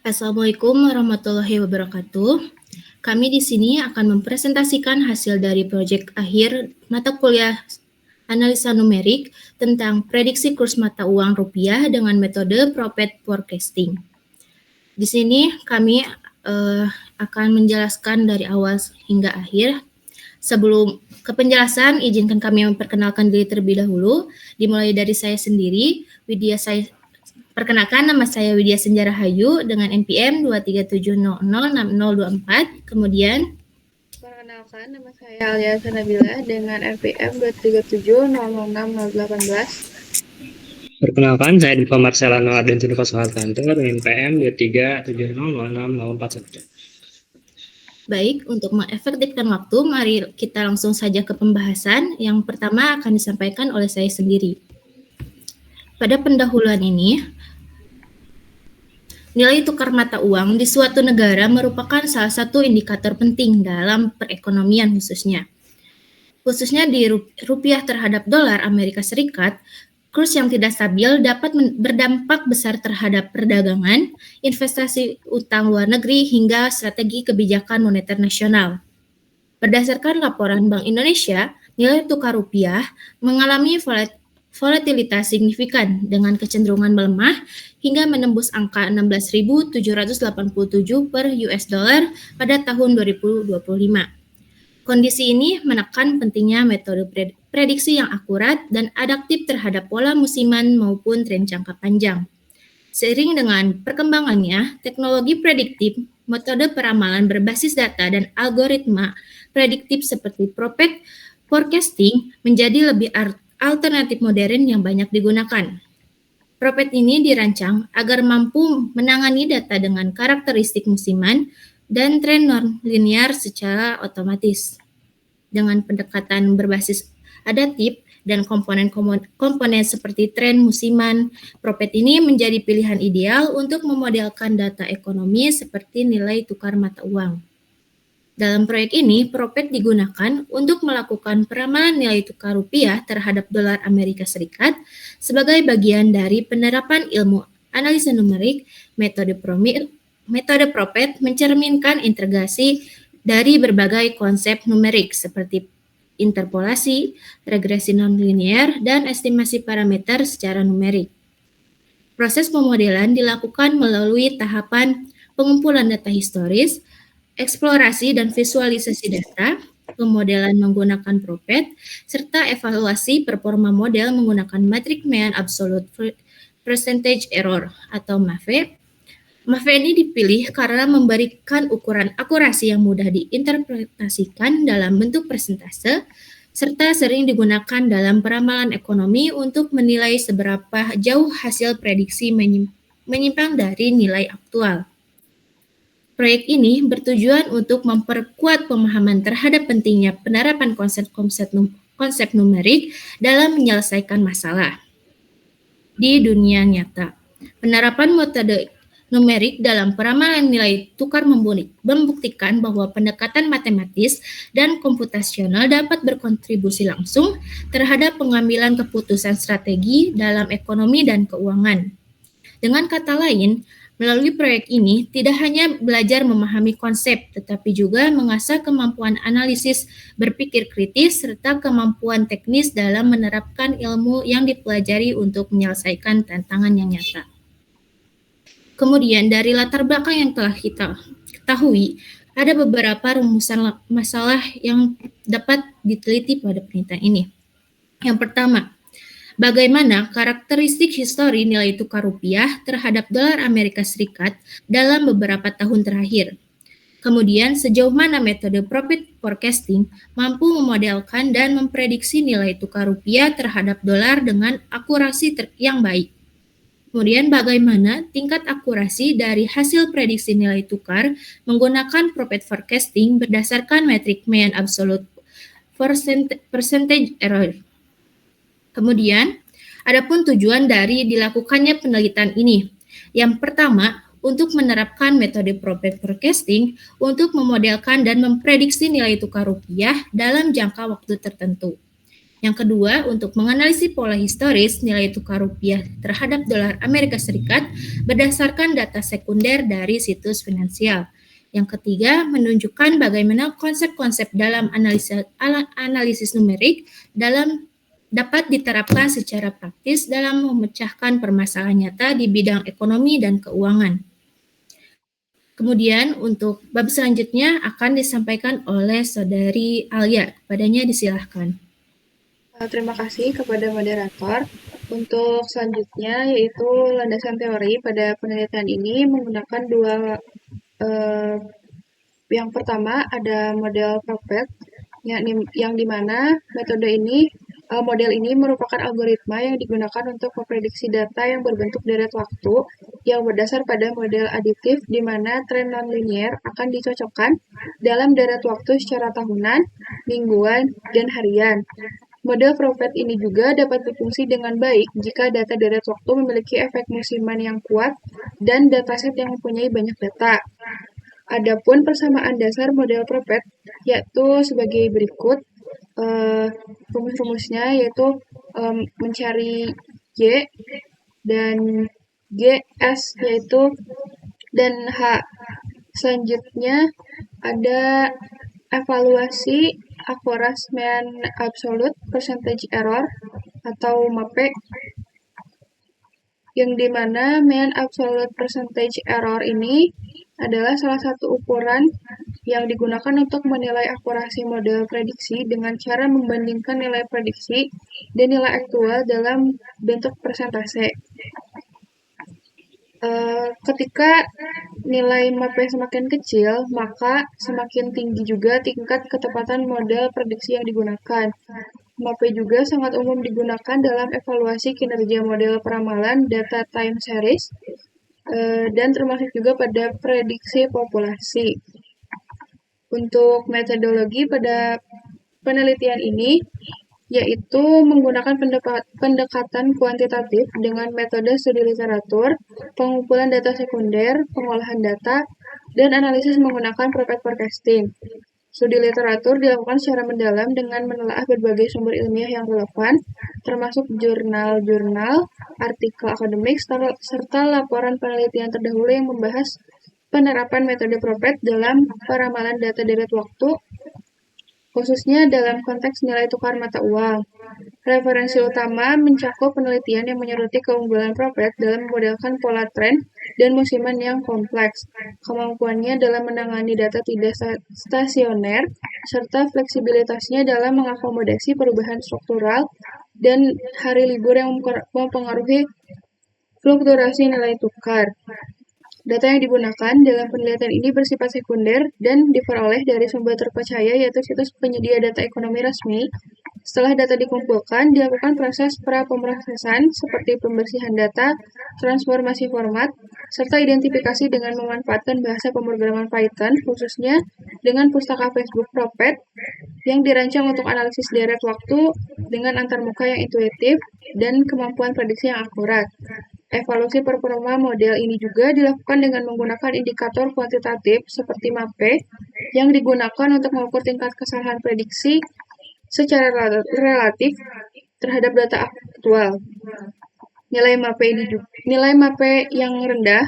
Assalamualaikum warahmatullahi wabarakatuh. Kami di sini akan mempresentasikan hasil dari proyek akhir mata kuliah analisa numerik tentang prediksi kurs mata uang rupiah dengan metode Prophet Forecasting. Di sini kami akan menjelaskan dari awal hingga akhir. Sebelum ke penjelasan, izinkan kami memperkenalkan diri terlebih dahulu, dimulai dari saya sendiri. Perkenalkan, nama saya Widya Senjara Hayu dengan NPM 237006024. Kemudian, perkenalkan, nama saya Alia Sanabila dengan NPM 237006018. Perkenalkan, saya Diva Marcelano Ardentino Kosohartanto dengan NPM 237006041. baik, untuk mengefektifkan waktu, mari kita langsung saja ke pembahasan. Yang pertama akan disampaikan oleh saya sendiri. Pada pendahuluan ini, nilai tukar mata uang di suatu negara merupakan salah satu indikator penting dalam perekonomian khususnya. Khususnya di rupiah terhadap dolar Amerika Serikat, kurs yang tidak stabil dapat berdampak besar terhadap perdagangan, investasi utang luar negeri, hingga strategi kebijakan moneter nasional. Berdasarkan laporan Bank Indonesia, nilai tukar rupiah mengalami volatilitas signifikan dengan kecenderungan melemah hingga menembus angka 16.787 per US dollar pada tahun 2025. Kondisi ini menekan pentingnya metode prediksi yang akurat dan adaptif terhadap pola musiman maupun tren jangka panjang. Seiring dengan perkembangannya teknologi prediktif, metode peramalan berbasis data dan algoritma prediktif seperti Prophet Forecasting menjadi lebih alternatif modern yang banyak digunakan. Prophet ini dirancang agar mampu menangani data dengan karakteristik musiman dan tren non-linear secara otomatis. Dengan pendekatan berbasis adaptif dan komponen seperti tren musiman, Prophet ini menjadi pilihan ideal untuk memodelkan data ekonomi seperti nilai tukar mata uang. Dalam proyek ini, Prophet digunakan untuk melakukan peramalan nilai tukar rupiah terhadap dolar Amerika Serikat sebagai bagian dari penerapan ilmu analisa numerik. Metode Prophet mencerminkan integrasi dari berbagai konsep numerik seperti interpolasi, regresi nonlinear, dan estimasi parameter secara numerik. Proses pemodelan dilakukan melalui tahapan pengumpulan data historis, eksplorasi dan visualisasi data, pemodelan menggunakan Prophet, serta evaluasi performa model menggunakan metrik mean absolute percentage error atau MAFE. MAFE ini dipilih karena memberikan ukuran akurasi yang mudah diinterpretasikan dalam bentuk persentase, serta sering digunakan dalam peramalan ekonomi untuk menilai seberapa jauh hasil prediksi menyimpang dari nilai aktual. Proyek ini bertujuan untuk memperkuat pemahaman terhadap pentingnya penerapan konsep numerik dalam menyelesaikan masalah di dunia nyata. Penerapan metode numerik dalam peramalan nilai tukar membuktikan bahwa pendekatan matematis dan komputasional dapat berkontribusi langsung terhadap pengambilan keputusan strategi dalam ekonomi dan keuangan. Dengan kata lain, melalui proyek ini tidak hanya belajar memahami konsep, tetapi juga mengasah kemampuan analisis, berpikir kritis, serta kemampuan teknis dalam menerapkan ilmu yang dipelajari untuk menyelesaikan tantangan yang nyata. Kemudian dari latar belakang yang telah kita ketahui, ada beberapa rumusan masalah yang dapat diteliti pada penelitian ini. Yang pertama, bagaimana karakteristik histori nilai tukar rupiah terhadap dolar Amerika Serikat dalam beberapa tahun terakhir. Kemudian, sejauh mana metode Prophet Forecasting mampu memodelkan dan memprediksi nilai tukar rupiah terhadap dolar dengan akurasi yang baik. Kemudian bagaimana tingkat akurasi dari hasil prediksi nilai tukar menggunakan Prophet Forecasting berdasarkan metrik mean absolute percentage error. Kemudian, adapun tujuan dari dilakukannya penelitian ini. Yang pertama, untuk menerapkan metode Prophet Forecasting untuk memodelkan dan memprediksi nilai tukar rupiah dalam jangka waktu tertentu. Yang kedua, untuk menganalisis pola historis nilai tukar rupiah terhadap dolar Amerika Serikat berdasarkan data sekunder dari situs finansial. Yang ketiga, menunjukkan bagaimana konsep-konsep dalam analisis numerik dapat diterapkan secara praktis dalam memecahkan permasalahan nyata di bidang ekonomi dan keuangan. Kemudian untuk bab selanjutnya akan disampaikan oleh Saudari Alia. Kepadanya disilahkan. Terima kasih kepada moderator. Untuk selanjutnya yaitu landasan teori pada penelitian ini menggunakan dua. Yang pertama ada model Prophet yang dimana model ini merupakan algoritma yang digunakan untuk memprediksi data yang berbentuk deret waktu yang berdasar pada model aditif di mana tren nonlinier akan dicocokkan dalam deret waktu secara tahunan, mingguan, dan harian. Model Prophet ini juga dapat berfungsi dengan baik jika data deret waktu memiliki efek musiman yang kuat dan dataset yang mempunyai banyak data. Adapun persamaan dasar model Prophet yaitu sebagai berikut. Rumus-rumusnya yaitu mencari Y dan GS yaitu dan H. Selanjutnya ada evaluasi Average Mean Absolute Percentage Error atau MAPE yang dimana Mean Absolute Percentage Error ini adalah salah satu ukuran yang digunakan untuk menilai akurasi model prediksi dengan cara membandingkan nilai prediksi dan nilai aktual dalam bentuk persentase. Ketika nilai MAPE semakin kecil, maka semakin tinggi juga tingkat ketepatan model prediksi yang digunakan. MAPE juga sangat umum digunakan dalam evaluasi kinerja model peramalan data time series dan termasuk juga pada prediksi populasi. Untuk metodologi pada penelitian ini yaitu menggunakan pendekatan kuantitatif dengan metode studi literatur, pengumpulan data sekunder, pengolahan data, dan analisis menggunakan Prophet forecasting. Studi literatur dilakukan secara mendalam dengan menelaah berbagai sumber ilmiah yang relevan, termasuk jurnal-jurnal, artikel akademik, serta laporan penelitian terdahulu yang membahas penerapan metode Prophet dalam peramalan data deret waktu, khususnya dalam konteks nilai tukar mata uang. Referensi utama mencakup penelitian yang menyoroti keunggulan Prophet dalam memodelkan pola tren dan musiman yang kompleks, kemampuannya dalam menangani data tidak stasioner, serta fleksibilitasnya dalam mengakomodasi perubahan struktural dan hari libur yang mempengaruhi fluktuasi nilai tukar. Data yang digunakan dalam penelitian ini bersifat sekunder dan diperoleh dari sumber terpercaya yaitu situs penyedia data ekonomi resmi. Setelah data dikumpulkan, dilakukan proses pra-pemrosesan seperti pembersihan data, transformasi format, serta identifikasi dengan memanfaatkan bahasa pemrograman Python, khususnya dengan pustaka Facebook Prophet yang dirancang untuk analisis deret waktu dengan antarmuka yang intuitif dan kemampuan prediksi yang akurat. Evaluasi performa model ini juga dilakukan dengan menggunakan indikator kuantitatif seperti MAPE yang digunakan untuk mengukur tingkat kesalahan prediksi secara relatif terhadap data aktual. Nilai MAPE yang rendah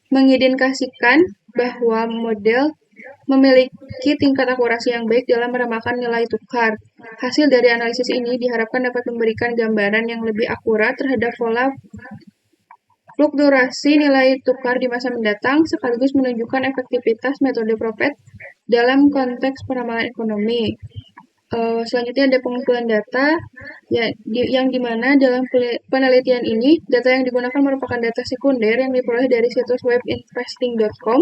mengindikasikan bahwa model memiliki tingkat akurasi yang baik dalam meramalkan nilai tukar. Hasil dari analisis ini diharapkan dapat memberikan gambaran yang lebih akurat terhadap pola fluktuasi nilai tukar di masa mendatang, sekaligus menunjukkan efektivitas metode Prophet dalam konteks peramalan ekonomi. Selanjutnya ada pengumpulan data, yang dimana dalam penelitian ini, data yang digunakan merupakan data sekunder yang diperoleh dari situs web investing.com.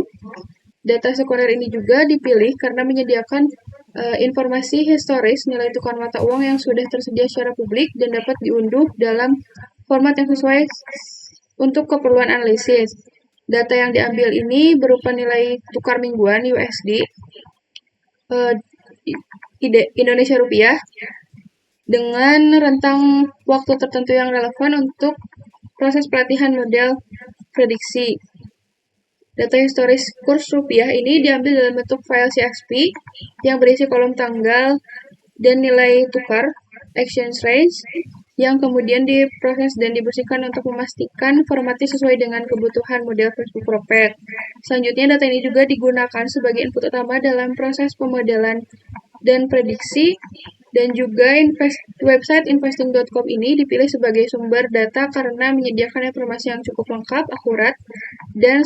Data sekunder ini juga dipilih karena menyediakan informasi historis nilai tukar mata uang yang sudah tersedia secara publik dan dapat diunduh dalam format yang sesuai untuk keperluan analisis. Data yang diambil ini berupa nilai tukar mingguan USD, Indonesia rupiah, dengan rentang waktu tertentu yang relevan untuk proses pelatihan model prediksi. Data historis kurs rupiah ini diambil dalam bentuk file CSV yang berisi kolom tanggal dan nilai tukar exchange rates, yang kemudian diproses dan dibersihkan untuk memastikan formatnya sesuai dengan kebutuhan model Facebook Propet. Selanjutnya, data ini juga digunakan sebagai input utama dalam proses pemodelan dan prediksi, dan juga website investing.com ini dipilih sebagai sumber data karena menyediakan informasi yang cukup lengkap, akurat, dan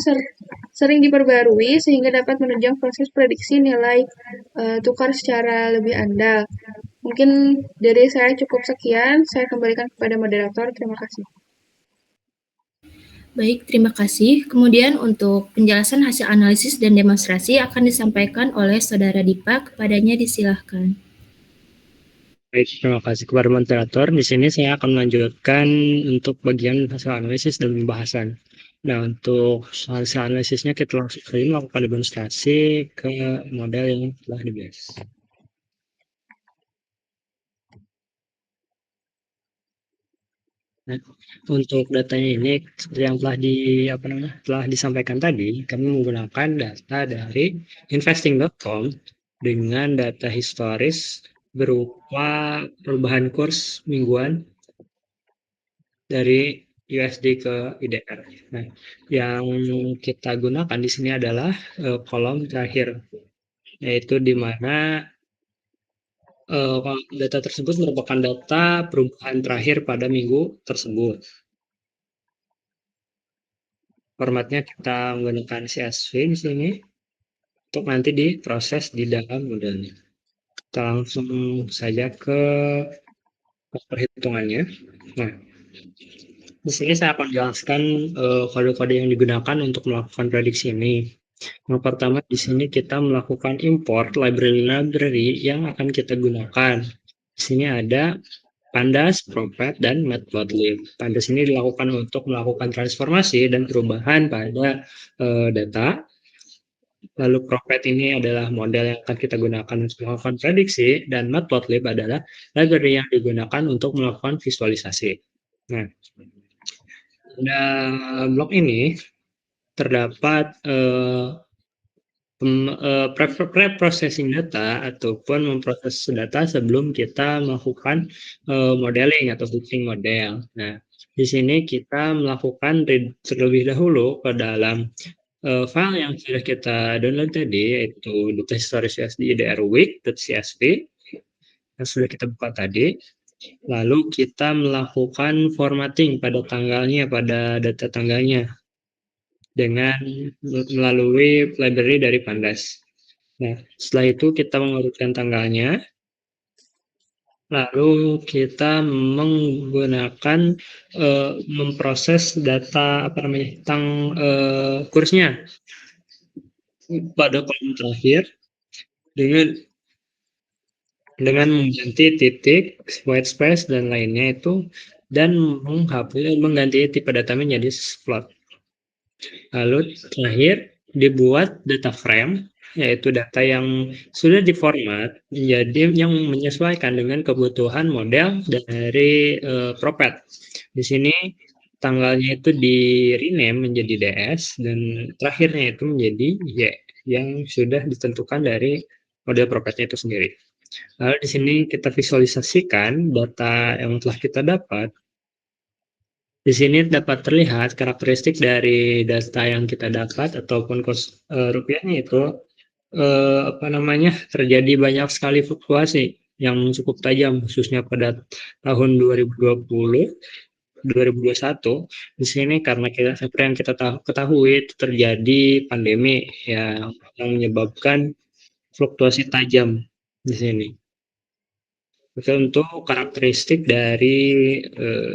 sering diperbarui sehingga dapat menunjang proses prediksi nilai tukar secara lebih andal. Mungkin dari saya cukup sekian, saya kembalikan kepada moderator. Terima kasih. Baik, terima kasih. Kemudian untuk penjelasan hasil analisis dan demonstrasi akan disampaikan oleh Saudara Dipa. Kepadanya disilahkan. Baik, terima kasih kepada moderator. Di sini saya akan melanjutkan untuk bagian hasil analisis dan pembahasan. Nah, untuk hasil analisisnya kita langsung saja melakukan demonstrasi ke model yang telah dibahas. Nah, untuk datanya ini seperti yang telah disampaikan tadi, kami menggunakan data dari investing.com dengan data historis berupa perubahan kurs mingguan dari USD ke IDR. Nah, yang kita gunakan di sini adalah kolom terakhir, yaitu di mana data tersebut merupakan data perubahan terakhir pada minggu tersebut. Formatnya kita menggunakan CSV di sini untuk nanti diproses di dalam modelnya. Kita langsung saja ke perhitungannya. Nah, di sini saya akan jelaskan kode-kode yang digunakan untuk melakukan prediksi ini. Yang pertama di sini kita melakukan import library yang akan kita gunakan. Di sini ada Pandas, Propet, dan Matplotlib. Pandas ini dilakukan untuk melakukan transformasi dan perubahan pada data. Lalu Propet ini adalah model yang akan kita gunakan untuk melakukan prediksi, dan Matplotlib adalah library yang digunakan untuk melakukan visualisasi. Nah, pada blok ini terdapat pre-processing data ataupun memproses data sebelum kita melakukan modeling atau fitting model. Nah, di sini kita melakukan read terlebih dahulu ke dalam file yang sudah kita download tadi, yaitu data historis USD drweek.csv yang sudah kita buka tadi. Lalu kita melakukan formatting pada tanggalnya, pada data tanggalnya, dengan melalui library dari Pandas. Nah, setelah itu kita mengurutkan tanggalnya, lalu kita menggunakan memproses data kursnya pada kolom terakhir dengan mengganti titik, white space dan lainnya itu, dan mengganti tipe data menjadi float. Lalu terakhir dibuat data frame, yaitu data yang sudah diformat menjadi yang menyesuaikan dengan kebutuhan model dari Propet. Di sini tanggalnya itu di rename menjadi DS dan terakhirnya itu menjadi Y yang sudah ditentukan dari model Propetnya itu sendiri. Lalu di sini kita visualisasikan data yang telah kita dapat. Di sini dapat terlihat karakteristik dari data yang kita dapat ataupun kurs rupiahnya itu terjadi banyak sekali fluktuasi yang cukup tajam, khususnya pada tahun 2020, 2021. Di sini karena seperti yang kita ketahui terjadi pandemi yang menyebabkan fluktuasi tajam di sini. Oke, untuk karakteristik dari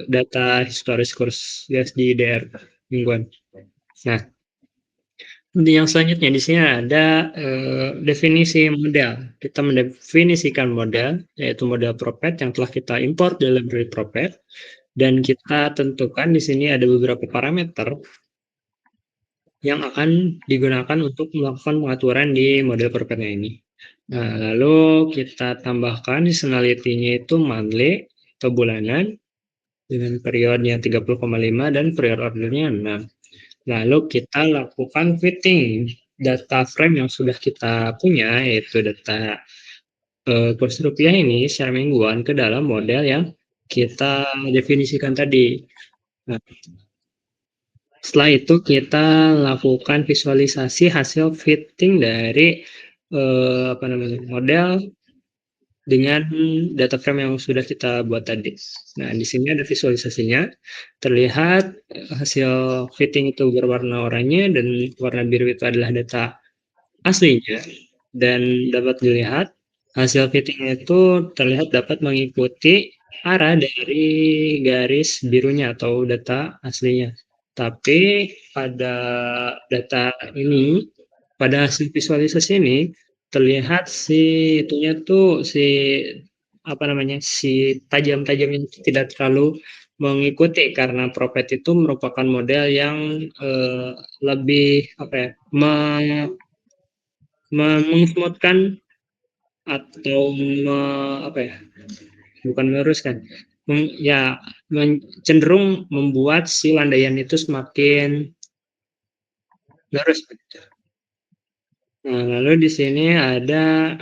data historis kurs USD DR mingguan. Nah, yang selanjutnya di sini ada definisi model. Kita mendefinisikan model, yaitu model Propet yang telah kita import dari library Propet, dan kita tentukan di sini ada beberapa parameter yang akan digunakan untuk melakukan pengaturan di model Propetnya ini. Nah, lalu kita tambahkan seasonality-nya itu monthly atau bulanan dengan periodnya 30,5 dan period ordernya 6. Lalu kita lakukan fitting data frame yang sudah kita punya, yaitu data kurs rupiah ini secara mingguan ke dalam model yang kita definisikan tadi. Nah, setelah itu kita lakukan visualisasi hasil fitting dari model dengan data frame yang sudah kita buat tadi. Nah, di sini ada visualisasinya. Terlihat hasil fitting itu berwarna oranye dan warna biru itu adalah data aslinya. Dan dapat dilihat hasil fitting itu terlihat dapat mengikuti arah dari garis birunya atau data aslinya. Tapi pada data ini, pada hasil visualisasi ini terlihat si tajam-tajam yang tidak terlalu mengikuti, karena Propet itu merupakan model yang lebih mensmoothkan atau bukan meluruskan, cenderung membuat si landaian itu semakin lurus. Nah, lalu di sini ada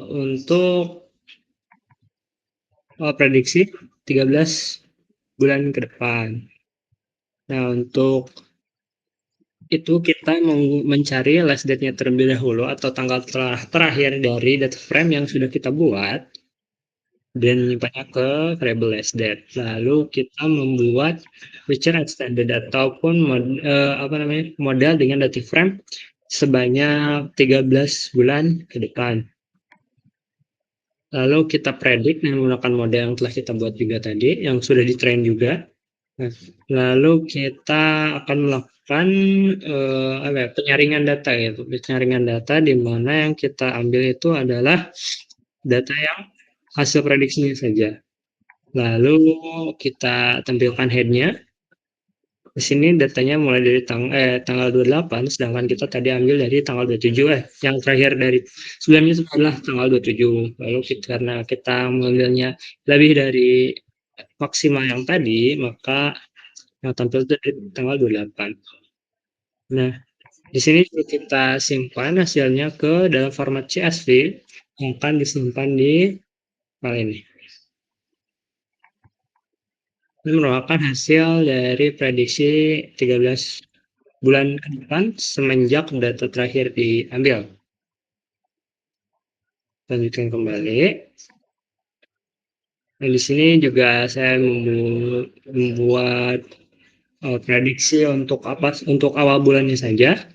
untuk prediksi 13 bulan ke depan. Nah, untuk itu kita mencari last date-nya terlebih dahulu atau tanggal terakhir dari data frame yang sudah kita buat dan menyimpannya ke variable last date. Lalu kita membuat feature extended ataupun model dengan data frame sebanyak 13 bulan ke depan. Lalu kita predik dengan menggunakan model yang telah kita buat juga tadi, yang sudah di-train juga. Nah, lalu kita akan melakukan penyaringan data gitu. Penyaringan data di mana yang kita ambil itu adalah data yang hasil prediksinya saja. Lalu kita tampilkan head-nya. Di sini datanya mulai dari tanggal 28, sedangkan kita tadi ambil dari tanggal 27 yang terakhir dari sebelumnya itu adalah tanggal 27. Lalu karena kita mengambilnya lebih dari maksimal yang tadi, maka yang tampil itu di tanggal 28. Nah, di sini kita simpan hasilnya ke dalam format CSV yang akan disimpan di file ini. Ini merupakan hasil dari prediksi 13 bulan ke depan semenjak data terakhir diambil. Lanjutkan kembali. Nah, di sini juga saya membuat prediksi untuk awal bulannya saja.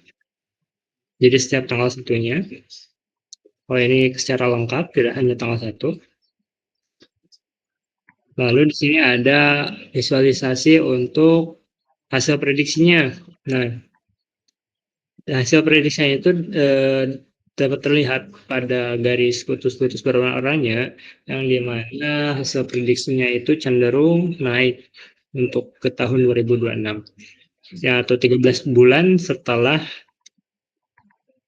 Jadi setiap tanggal satunya. Ini secara lengkap, tidak hanya tanggal 1. Lalu di sini ada visualisasi untuk hasil prediksinya. Nah, hasil prediksinya itu dapat terlihat pada garis putus-putus berwarna oranye, yang dimana hasil prediksinya itu cenderung naik untuk ke tahun 2026. Ya, atau 13 bulan setelah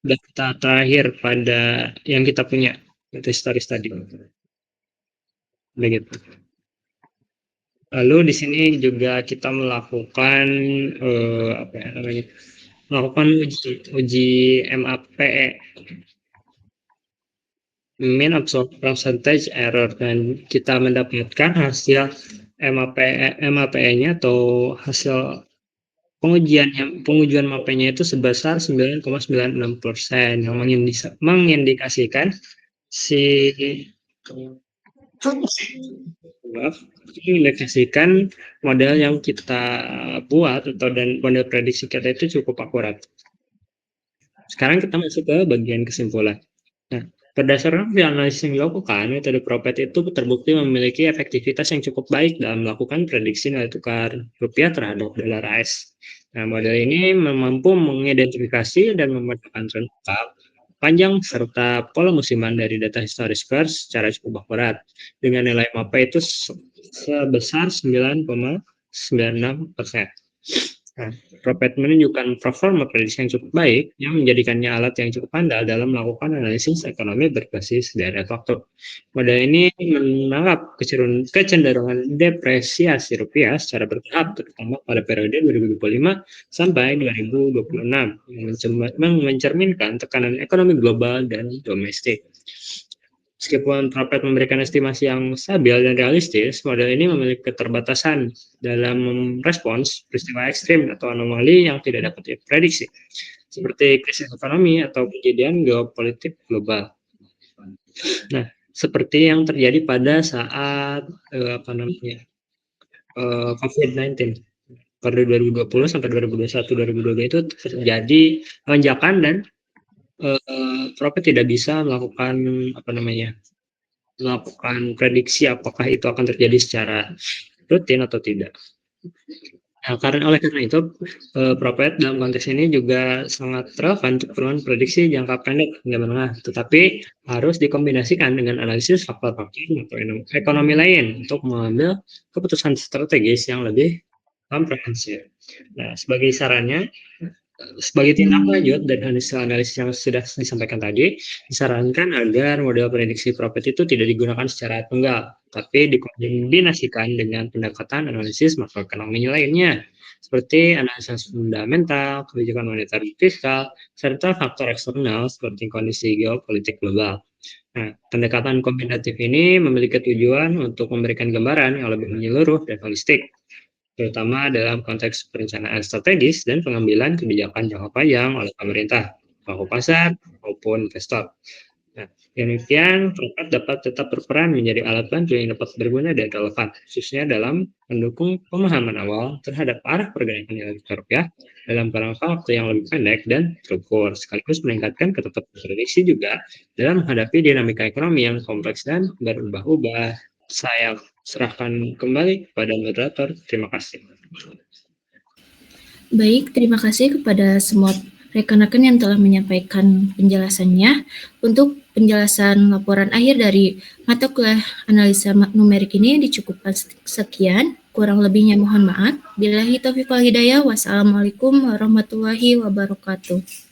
data terakhir pada yang kita punya, data historis tadi. Begitu. Lalu di sini juga kita melakukan uji MAPE, mean absorption percentage error, dan kita mendapatkan hasil MAPE-nya atau hasil pengujian MAPE-nya itu sebesar 9,96%, yang mengindikasikan model yang kita buat dan model prediksi kita itu cukup akurat. Sekarang kita masuk ke bagian kesimpulan. Nah, berdasarkan analisis yang dilakukan, metode Propet itu terbukti memiliki efektivitas yang cukup baik dalam melakukan prediksi nilai tukar rupiah terhadap dolar AS. Nah, model ini mampu mengidentifikasi dan memetakan tren tetap panjang serta pola musiman dari data historis pers secara cukup akurat dengan nilai MAPE itu sebesar 9,96%. Nah, Propet menunjukkan performa prediksi yang cukup baik yang menjadikannya alat yang cukup andal dalam melakukan analisis ekonomi berbasis deret waktu. Model ini menangkap kecenderungan depresiasi rupiah secara bertahap, terutama pada periode 2025 sampai 2026, yang mencerminkan tekanan ekonomi global dan domestik. Meskipun Propet memberikan estimasi yang stabil dan realistis, model ini memiliki keterbatasan dalam merespons peristiwa ekstrim atau anomali yang tidak dapat diprediksi, seperti krisis ekonomi atau kejadian geopolitik global. Nah, seperti yang terjadi pada saat COVID-19 pada 2020 sampai 2021, 2022 itu terjadi lonjakan dan Propet tidak bisa melakukan melakukan prediksi apakah itu akan terjadi secara rutin atau tidak. Nah, oleh karena itu, Propet dalam konteks ini juga sangat relevan untuk keperluan prediksi jangka pendek hingga menengah, tetapi harus dikombinasikan dengan analisis faktor-faktor ekonomi lain untuk mengambil keputusan strategis yang lebih komprehensif. Nah, sebagai sarannya, sebagai tindak lanjut dari analisis yang sudah disampaikan tadi, disarankan agar model prediksi Propet itu tidak digunakan secara tunggal, tapi dikombinasikan dengan pendekatan analisis makroekonomi lainnya, seperti analisis fundamental, kebijakan moneter fiskal, serta faktor eksternal seperti kondisi geopolitik global. Nah, pendekatan kombinatif ini memiliki tujuan untuk memberikan gambaran yang lebih menyeluruh dan holistik, terutama dalam konteks perencanaan strategis dan pengambilan kebijakan jangka panjang oleh pemerintah, pelaku pasar, maupun investor. Nah, demikian, Propet dapat tetap berperan menjadi alat bantu yang dapat berguna dan relevan, khususnya dalam mendukung pemahaman awal terhadap arah pergerakan nilai tukar rupiah dalam kerangka waktu yang lebih pendek dan terukur, sekaligus meningkatkan ketetapan prediksi juga dalam menghadapi dinamika ekonomi yang kompleks dan berubah-ubah. Saya serahkan kembali kepada moderator. Terima kasih. Baik, terima kasih kepada semua rekan-rekan yang telah menyampaikan penjelasannya. Untuk penjelasan laporan akhir dari mata kuliah analisa numerik ini dicukupkan sekian. Kurang lebihnya mohon maaf. Billahi taufiq wal hidayah. Wassalamualaikum warahmatullahi wabarakatuh.